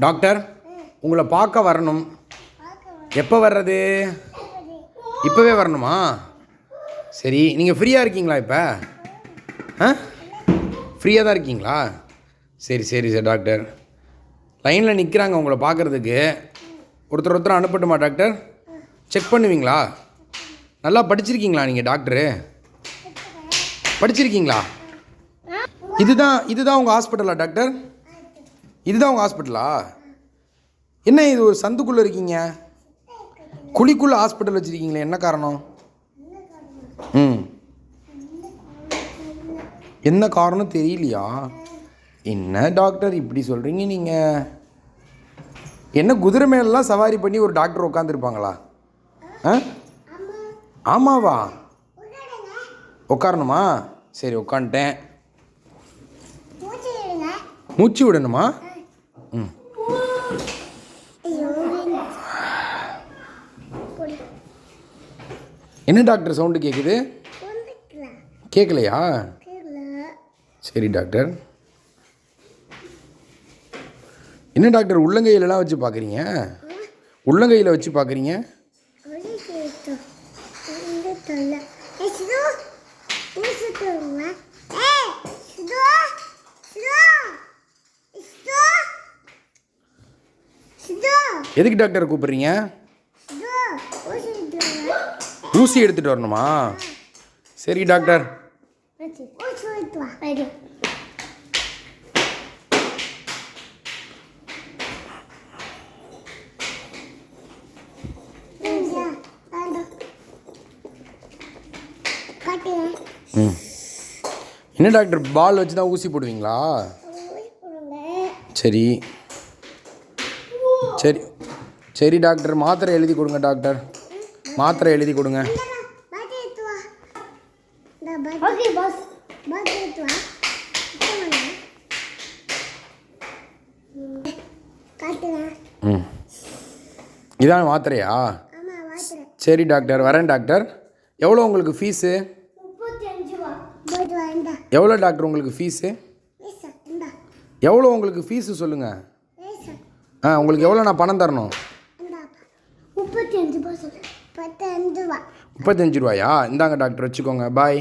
Doctor உங்களை பார்க்க வரணும். எப்போ வர்றது? இப்போவே வரணுமா? சரி, நீங்கள் ஃப்ரீயாக இருக்கீங்களா இப்போ? ஃப்ரீயாக தான் இருக்கீங்களா? சரி சரி சார். டாக்டர் லைனில் நிற்கிறாங்க உங்களை பார்க்குறதுக்கு. ஒருத்தர் அனுப்பட்டுமா டாக்டர்? செக் பண்ணுவீங்களா? நல்லா படிச்சிருக்கீங்களா நீங்கள் டாக்டரு? படிச்சிருக்கீங்களா? இதுதான் உங்கள் ஹாஸ்பிட்டலா டாக்டர்? இதுதான் உங்கள் ஹாஸ்பிட்டலா? என்ன இது ஒரு சந்துக்குள்ளே இருக்கீங்க? குழிக்குள்ளே ஹாஸ்பிட்டல் வச்சுருக்கீங்களே, என்ன காரணம்? என்ன காரணம் தெரியலையா? என்ன டாக்டர் இப்படி சொல்கிறீங்க நீங்கள்? என்ன குதிரை மேலாம் சவாரி பண்ணி ஒரு டாக்டர் உட்காந்துருப்பாங்களா? ஆமாவா? உட்காரணுமா? சரி உட்காந்துட்டேன். மூச்சு விடணுமா? என்ன டாக்டர் சவுண்டு கேட்குது? கேட்கலையா? சரி டாக்டர். என்ன டாக்டர் உள்ளங்கையிலலாம் வச்சு பார்க்குறீங்க? உள்ளங்கையில் வச்சு பார்க்குறீங்க? எதுக்கு டாக்டர் கூப்பிடுறீங்க? ஊசி எடுத்துகிட்டு வரணுமா? சரி டாக்டர். என்ன டாக்டர் பால் வச்சு தான் ஊசி போடுவீங்களா? சரி சரி சரி டாக்டர். மாத்திரை எழுதி கொடுங்க டாக்டர். மாத்திரை எழுதி கொடுங்க. இதான் மாத்திரையா? சரி டாக்டர், வரேன் டாக்டர். எவ்வளோ உங்களுக்கு ஃபீஸு? எவ்வளோ டாக்டர் உங்களுக்கு ஃபீஸு? எவ்வளோ உங்களுக்கு ஃபீஸு சொல்லுங்கள். உங்களுக்கு எவ்வளோ நான் பணம் தரணும்? 35 ரூபாயா? இந்தாங்க டாக்டர், வச்சுக்கோங்க. பாய்.